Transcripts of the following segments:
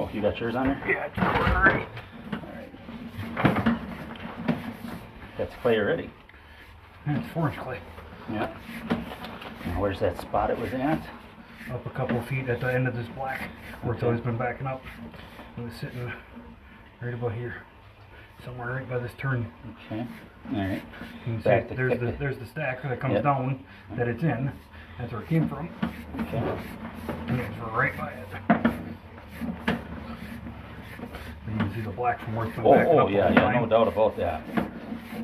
Oh, you got yours on there? Yeah, it's going already. Alright. That's clay already. Yeah, it's 4-inch clay. Yeah. And where's that spot it was at? Up a couple of feet at the end of this black, where it's always been backing up. It was sitting right about here. Somewhere right by this turn. Okay. Alright. You can see there's the stack that comes down that it's in. That's where it came from. Okay. And it's right by it. And you can see the black from where it's been backing up. Oh, yeah, no doubt about that.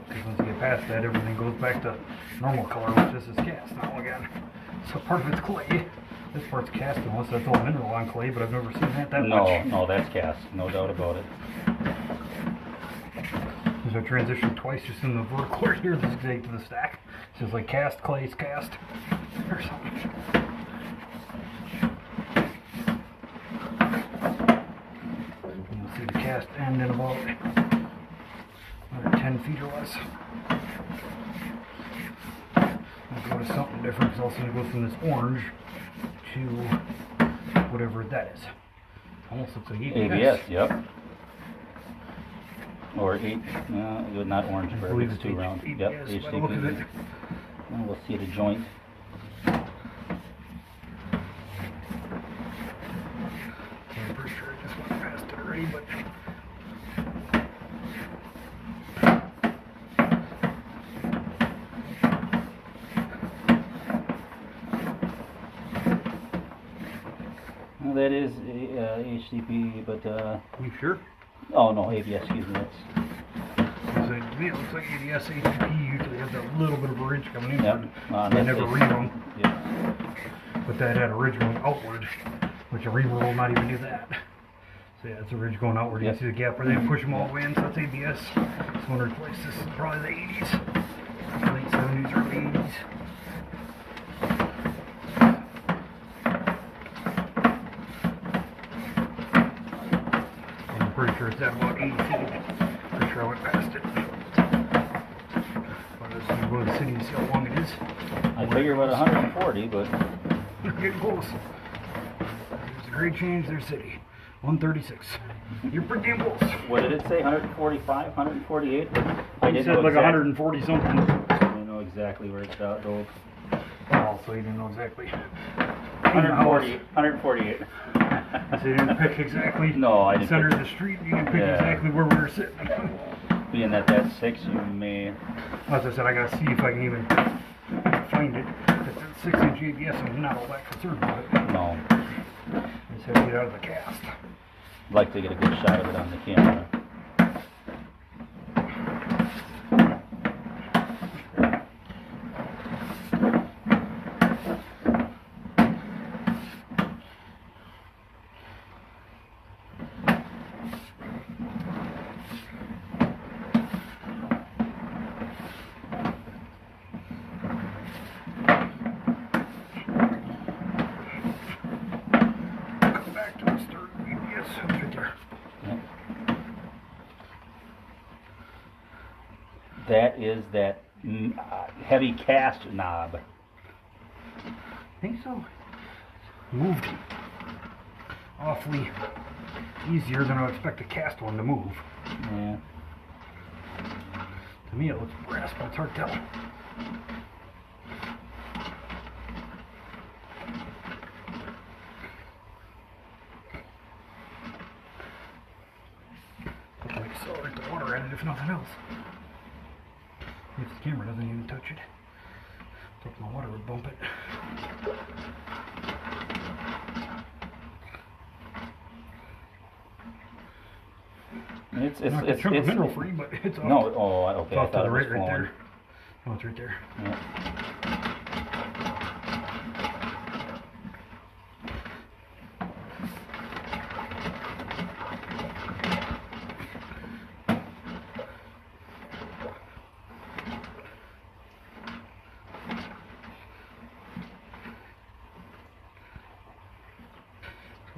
Because once you get past that, everything goes back to normal color, which this is cast now again. So part of it's clay. This part's cast, unless that's all mineral on clay, but I've never seen that much. No, that's cast. No doubt about it. There's a transition twice just in the vertical right here. This is to the stack. It says like cast, clay, cast, or something. And you'll see the cast end in about another 10 feet or less. I'll go to something different because also going to go from this orange to whatever that is. Almost looks like ABS. ABS, yep. Or 8, no, not orange, but it's 2 round. Yep, HDP. And we'll see the joint. I'm pretty sure I just went past it already, but well, that is HDP, but you sure? oh no, ABS. Excuse me. That's To me, it looks like ABS HDP usually has a little bit of a ridge coming in. yep. They never read them. Yeah. But that had a ridge going outward, which a reamer will not even do that. So yeah, it's a ridge going outward. You can see the gap where they push them all the way in, so that's ABS. It's one replace. This is probably the 80s, late 70s, early 80s. I'm pretty sure it's at about 80 feet. Pretty sure I went past it. But let's see, go to the city and see how long it is. I figure about 140, but You're getting close. There's a grade change, there's city. 136. You're pretty damn close. what did it say? 145, 148? But I You didn't said know like exactly. 140 something. I didn't know exactly where it's at though. Oh, so you didn't know exactly. 140, 148. So you didn't pick exactly No, I didn't the center pick- of the street. You didn't pick Yeah. exactly where we were sitting. Being that that's 6, you may. As I said, I gotta see if I can even find it. If it's 6-inch ABS, I'm not all that concerned about it. No. I just have to get out of the cast. Like to get a good shot of it on the camera. Come back to the start of ABS. It's right there. That is that heavy cast knob. I think so. Moved awfully easier than I would expect a cast one to move. Yeah. To me, it looks brass, but it's hard to tell. Looks like accelerate the water at it, if nothing else. If the camera doesn't even touch it, thought my water would bump it. It's Not a chunk of mineral free, but it's off. No, oh, okay. It's off I to thought the it was right, right falling. there. Oh, it's right there. Yeah.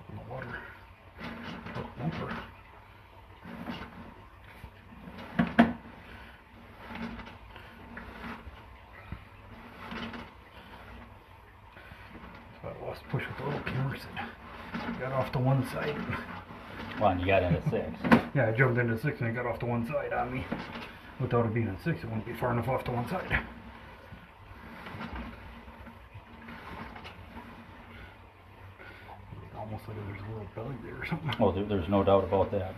The water. Oh, bumper. So I lost push with the little cameras and got off to one side. Well, and you got into 6. Yeah, I jumped into 6 and it got off to one side on me. Without it being in 6, it wouldn't be far enough off to one side. Almost like there's a little belly there or something. Oh, there's no doubt about that.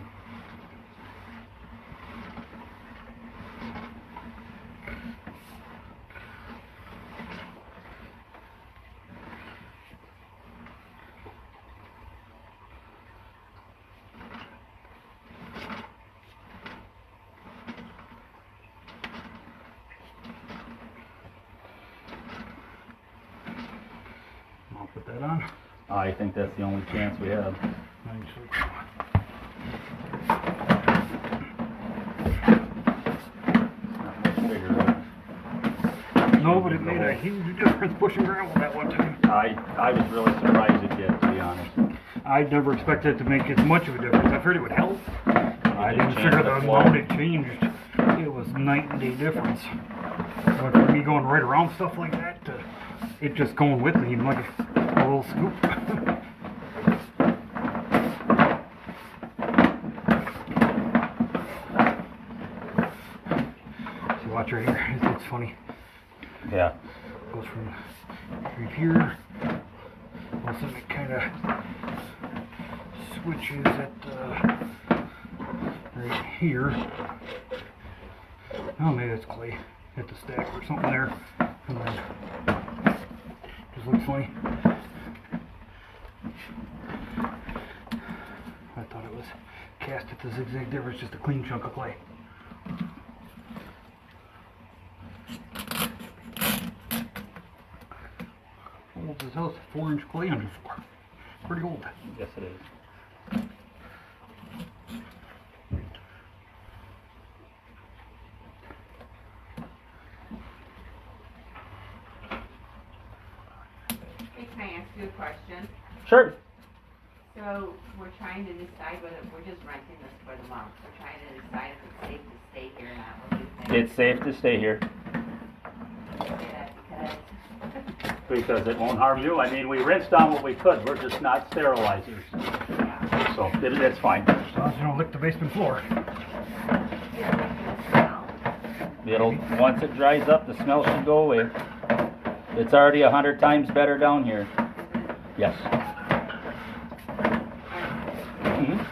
I'll put that on. I think that's the only chance we have. Not much bigger. No, but it made a huge difference pushing gravel that one time. I was really surprised it did, to be honest. I'd never expected it to make as much of a difference. I figured it would help. I didn't change figure the the flow. amount it changed. It was night and day difference. But for me going right around stuff like that, to it just going with me like a little scoop. See, watch right here. It's funny. Yeah. It goes from right here. All of a sudden it kind of switches at right here. Oh, maybe it's clay. Hit the stack or something there. And then just looks funny. I thought it was cast at the zigzag difference, just a clean chunk of clay. Old as hell, 4-inch clay underfloor. Pretty old. Yes, it is. Hey, can I ask you a question? Sure. So we're trying to decide whether we're just renting this for the month. We're trying to decide if it's safe to stay here or not. What do you think? It's safe to stay here I say that because it won't harm you. I mean, we rinsed down what we could. We're just not sterilizers. yeah. So it's fine. As long as you don't lick the basement floor. Once it dries up, the smell should go away. It's already 100 times better down here. Yes. Mhm.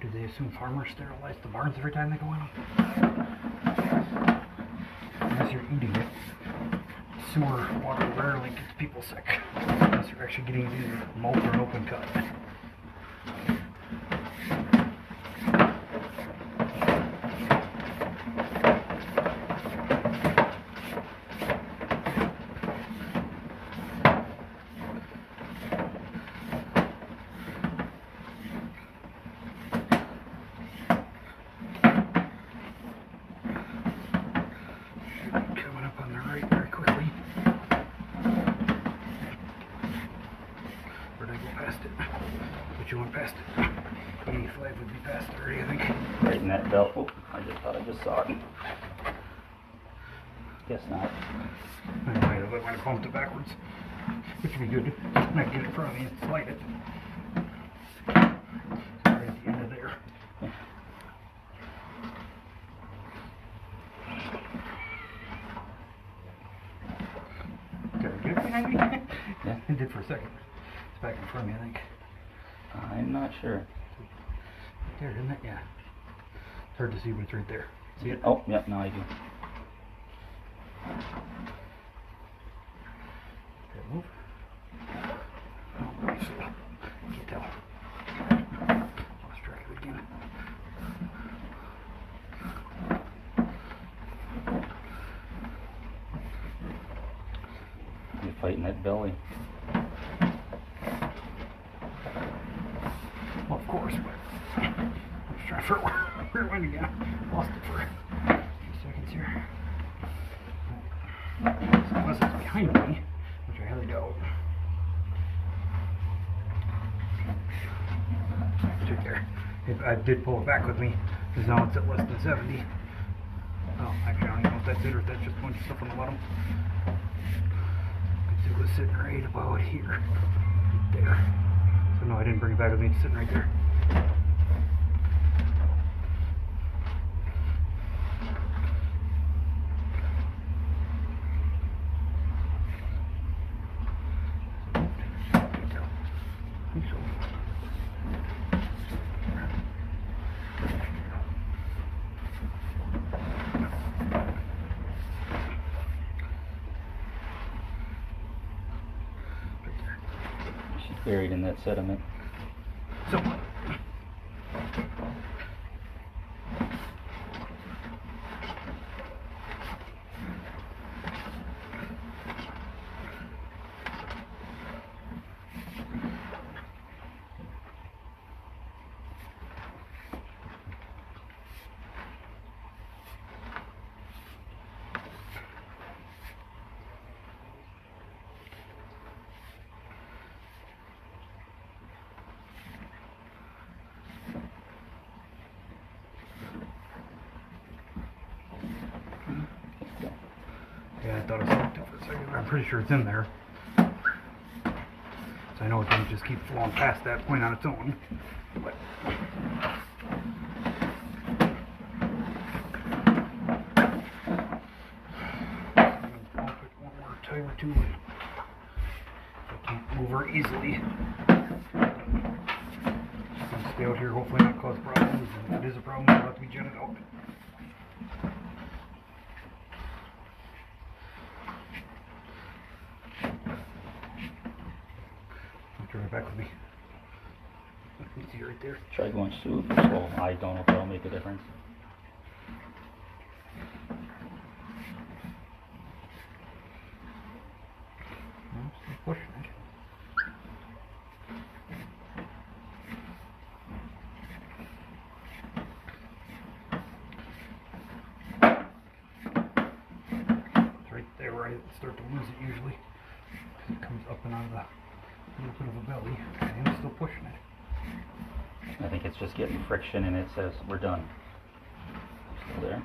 Do they assume farmers sterilize the barns every time they go in them? Unless you're eating it, sewer water rarely gets people sick. Unless you're actually getting either mold or an open cut. Coming up on the right very quickly. Where'd I go past it? But you went past it. 85 would be past it already, I think. Right in that belt. Oh, I just thought I just saw it. Guess not. I might have bumped it backwards. Which would be good. I can get it in front of me and slide it. Right at the end of there. Did I get it behind me? Yeah. It did for a second. It's back in front of me, I think. I'm not sure. There, isn't it? Yeah. It's hard to see, but it's right there. See it? Oh, yep, now I do. Did it move? Oh, let me see. Can't tell. Lost track of it again. You're fighting that belly. Well, of course, but I'm just trying to figure out where it went again. Lost it for a few seconds here. Unless it's behind me, which I highly doubt. Check there. I did pull it back with me, because now it's at less than 70. Oh, actually, I don't even know if that that's it, or if that's just a bunch of stuff on the bottom. It was sitting right about here. Right there. So no, I didn't bring it back with me. It's sitting right there. She's buried in that sediment. So, yeah, I thought I saw it for a second. I'm pretty sure it's in there. So I know it didn't just keep flowing past that point on its own. But I'll put one more time or two. I can't move her easily. She's gonna stay out here, hopefully not cause problems. And if it is a problem, it'll have to be jetted out. Turn it back with me. You see it right there? Try going soup, so I don't know if that'll make a difference. I'm still pushing it. It's right there where I start to lose it usually. It comes up and out of the little bit of a belly, and I'm still pushing it. I think it's just getting friction and it says we're done. Still there.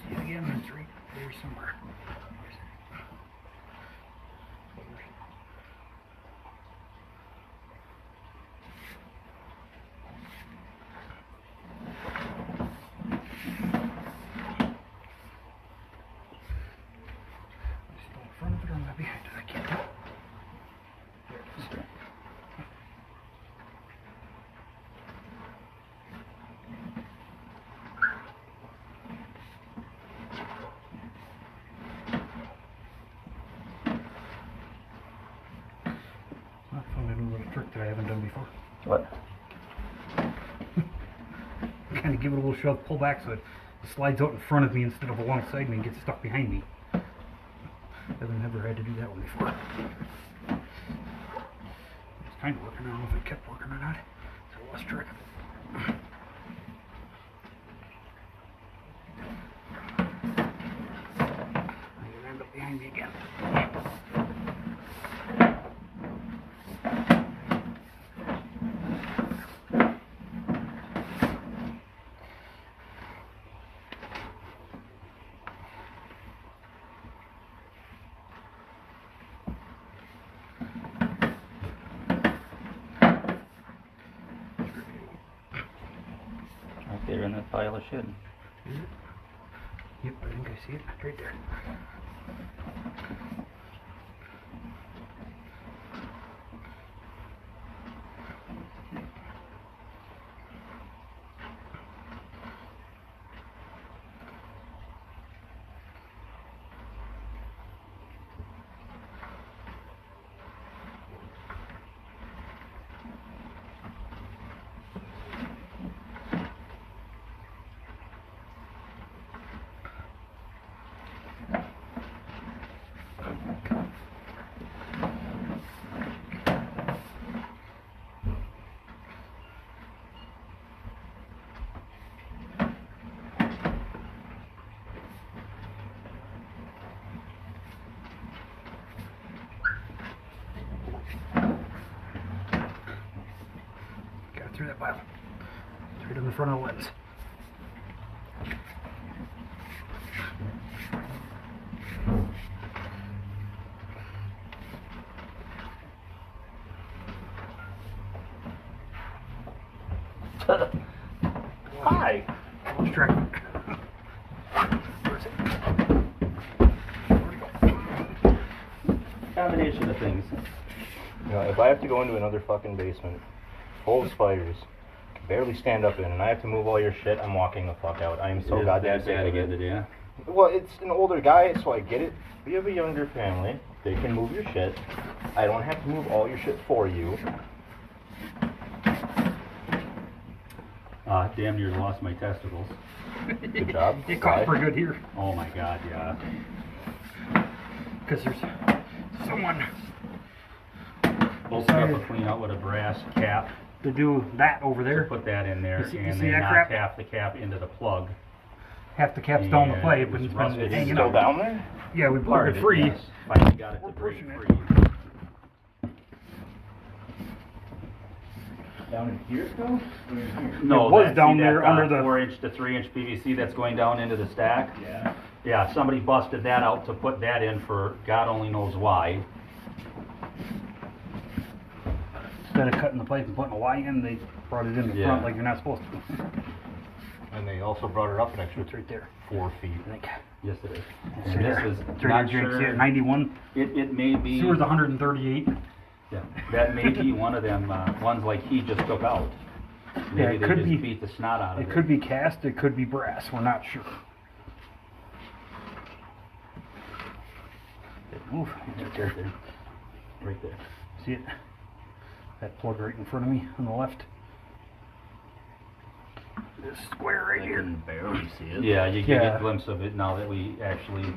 See it again, it's right there somewhere. Still in front of it or am I behind it? I can't tell. There it is. I found a new little trick that I haven't done before. What? Kind of give it a little shove, pull back so it slides out in front of me instead of alongside me and gets stuck behind me. I've never had to do that one before. It's kind of working. I don't know if it kept working or not. So I lost track of it. I'm gonna end up behind me again. Right there in that pile of shit. Is it? Yep, I think I see it. Right there. Wow. It's right in the front of the lens. Hi. Let's track it. Where's it? Combination of things. You know, if I have to go into another fucking basement, full of spiders, can barely stand up in, and I have to move all your shit, I'm walking the fuck out. I am so goddamn sick of it. Yeah. Well, it's an older guy, so I get it. We have a younger family. They can move your shit. I don't have to move all your shit for you. Damn near lost my testicles. Good job. It caught Bye. for good here. Oh my god, yeah. Because there's someone Pull stuff to clean out with a brass cap. to do that over there. Put that in there, You see and that then knock crap? half the cap into the plug. Half the cap's still on the And plate, it but was it's rusted. been Is it hanging still out. down there? Yeah, we Part broke of it free. yes. Finally got it We're to break pushing it. free. Down in here still? No, It was that- down see there that, under the- 4-inch to 3-inch PVC that's going down into the stack. Yeah. Yeah, somebody busted that out to put that in for God only knows why. Instead of cutting the plate and putting a Y in, they brought it in the Yeah. front like you're not supposed to. And they also brought it up an extra It's right there. 4 feet. I think. Yes, it is. It's And right this there. is It's right not here, Jake. See sure. it? 91. It may be. Sewer's 138. Yeah, that may be one of them ones like he just took out. Maybe Yeah, it they could just be- beat the snot out of it. It could be cast, it could be brass. We're not sure. Move. It's right there. Right there. See it? That plug right in front of me on the left. This square right here. barely see it. Yeah, you get Yeah. a glimpse of it now that we actually.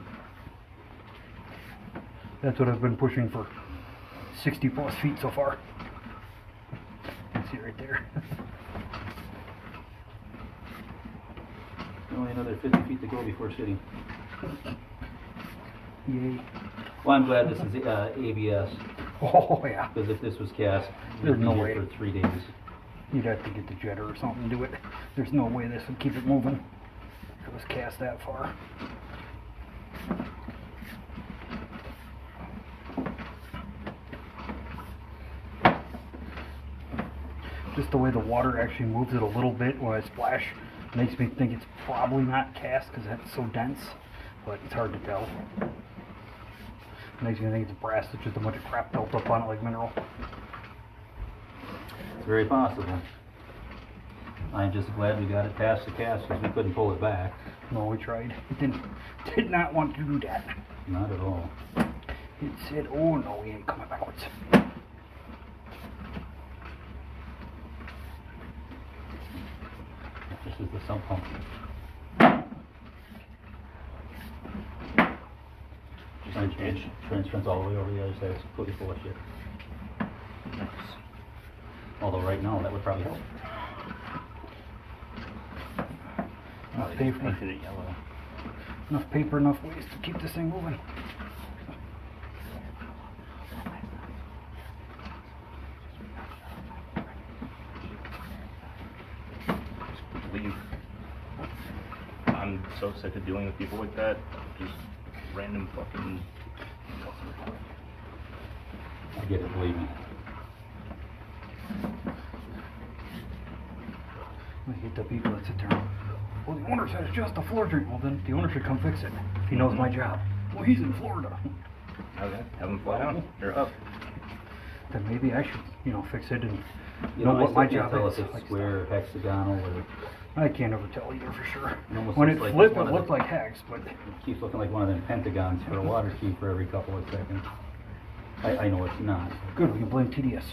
That's what I've been pushing for 60 plus feet so far. You can see it right there. Only another 50 feet to go before city. Yay. Well, I'm glad this is ABS, Oh, yeah. because if this was cast, There's we'd be no here way. for 3 days. You'd have to get the jetter or something to do it. There's no way this would keep it moving if it was cast that far. Just the way the water actually moves it a little bit when I splash makes me think it's probably not cast because it's so dense, but it's hard to tell. Makes me think it's brass. It's just a bunch of crap built up on it like mineral. It's very possible. I'm just glad we got it past the cast because we couldn't pull it back. No, we tried. It did not want to do that. Not at all. It said, oh no, we ain't coming backwards. This is the sump pump. Trench runs all the way over the other side. It's completely full of shit. Although right now that would probably help. Enough paper, Painted it yellow. enough paper, enough waste to keep this thing moving. Leave. I'm so sick of dealing with people like that. Just random fucking. I get it, believe me. I hate the people that sit there. Well, the owner said it's just a floor drain. Well, then the owner should come fix it if he knows my job. Well, he's in Florida. Okay. Have them fly down. They're up. Then maybe I should, fix it and You know know, I what my still can't job tell is. if it's Like, square or hexagonal or I can't ever tell either for sure. It almost When looks it like flipped, it's one it of looked the- like hex, but it keeps looking like one of them pentagons for a water key for every couple of seconds. I know it's not. good, we can blame TDS.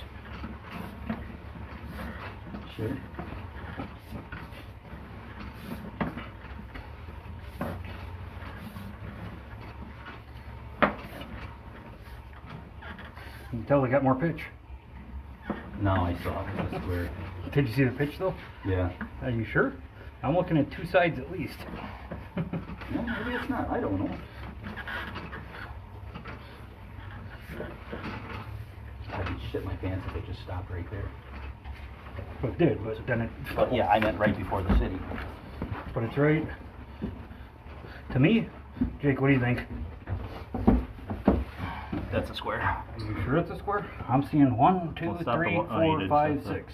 Sure. You can tell they got more pitch. Now I saw it. It's square. Did you see the pitch though? Yeah. Are you sure? I'm looking at two sides at least. No, maybe it's not. I don't know. I'd shit my pants if they just stopped right there. It did, but then it. But yeah, I meant right before the city. But it's right. To me, Jake, what do you think? That's a square. Are you sure it's a square? I'm seeing 1, 2, Well, it's not the 3, one- oh, you 4, did 5, say 6.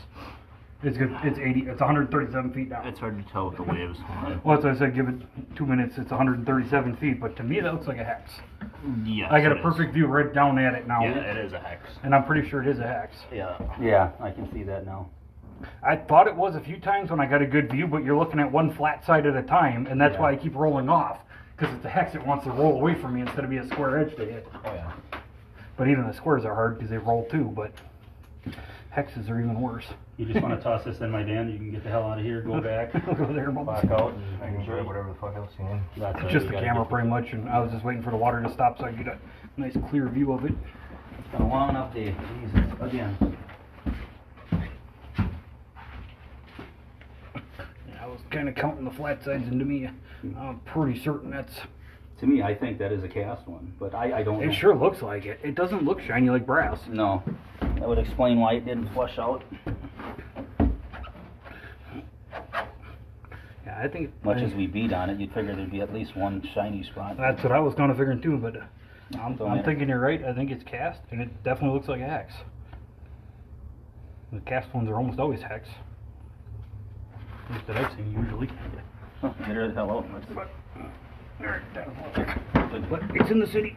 It's good. It's 80. It's 137 feet down. It's hard to tell with the waves. Well, that's why I said give it 2 minutes. It's 137 feet, but to me that looks like a hex. Yes, I got a it is. perfect view right down at it now, Yeah, it is a hex. and I'm pretty sure it is a hex. Yeah, I can see that now. I thought it was a few times when I got a good view, but you're looking at one flat side at a time, and that's Yeah. why I keep rolling off, because it's a hex. It wants to roll away from me instead of be a square edge to hit. Oh yeah. But even the squares are hard because they roll too. But hexes are even worse. You just want to toss this in my den, you can get the hell out of here, go back, Go there, back out, and I can grab whatever the fuck else you need. That's It's just the camera pretty much, and I was just waiting for the water to stop so I could get a nice clear view of it. It's been a long enough day. Jesus, again. I was kind of counting the flat sides, and to me, I'm pretty certain that's. To me, I think that is a cast one, but I don't know. It sure looks like it. It doesn't look shiny like brass. No. That would explain why it didn't flush out. Yeah, I think. Much as we beat on it, you'd figure there'd be at least one shiny spot. That's what I was kind of figuring too, but I'm Don't matter. thinking you're right. I think it's cast, and it definitely looks like a hex. The cast ones are almost always hex. At least that I've seen usually. Huh, get her the hell out. But it's in the city.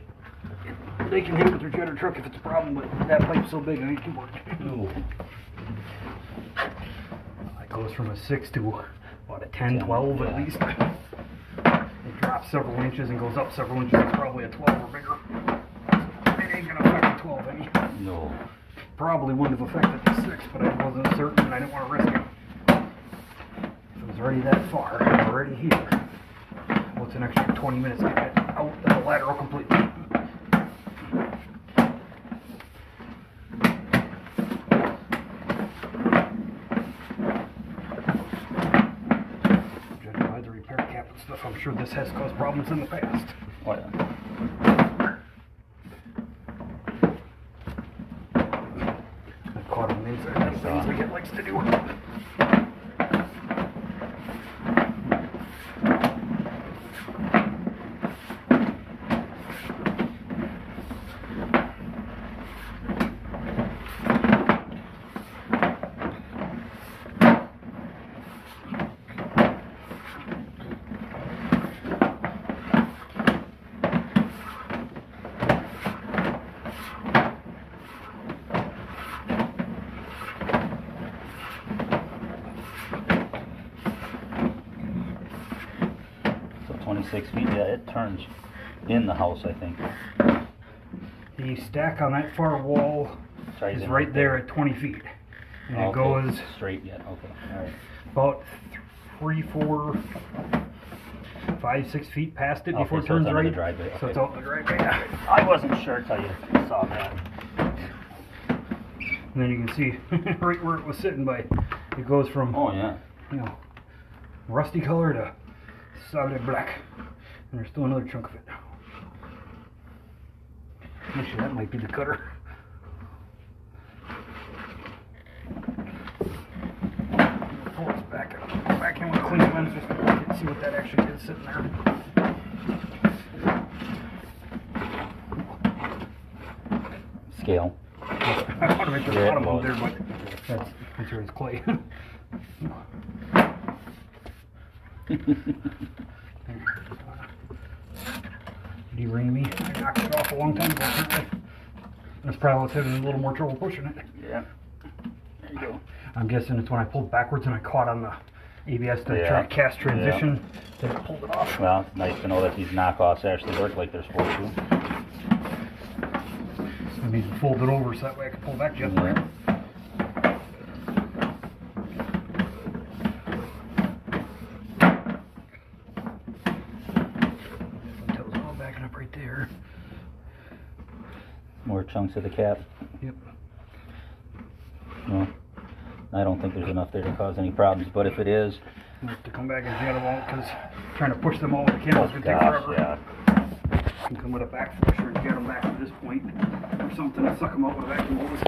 They can hit it with their jetter truck if it's a problem, but that pipe's so big, I need to work. It goes from a 6 to about a 10, 12 at least. It drops several inches and goes up several inches. It's probably a 12 or bigger. It ain't gonna affect the 12 any. No. Probably wouldn't have affected the 6, but I wasn't certain and I didn't want to risk it. If it was already that far, I'm already here. What's an extra 20 minutes to get it out of the lateral completely? Judging by the repair cap and stuff, I'm sure this has caused problems in the past. Oh yeah. I caught him inside. That's things like it likes to do. So 26 feet, yeah, it turns in the house, I think. The stack on that far wall Tries is in right there at 20 feet. And it Okay. goes Straight yet, okay, alright. about 3, 4, 5, 6 feet past it Okay, before it so turns it's under the right. driveway, So it's okay. out in the driveway. Yeah. I wasn't sure till you saw that. And then you can see right where it was sitting by, it goes from Oh yeah. Rusty color to solid black. And there's still another chunk of it. Actually, that might be the cutter. Pull this back in with a clean lens just to look and see what that actually is sitting there. Scale. I want to make sure the Yeah, bottom well, up there, but that's sure it's clay. Did he ring me? I knocked it off a long time ago, apparently. That's probably what's having a little more trouble pushing it. Yeah. There you go. I'm guessing it's when I pulled backwards and I caught on the ABS to Yeah. cast transition that it pulled it off. Well, it's nice to know that these knockoffs actually work like they're supposed to. I need to fold it over so that way I can pull back just right. Yeah. Until it's all backing up right there. More chunks of the cap. Yep. No. I don't think there's enough there to cause any problems, but if it is, I have to come back and jet them out because trying to push them all with the candles could take gosh, forever. yeah. You can come with a back flusher and get them back to this point or something and suck them out with a vacuum hose.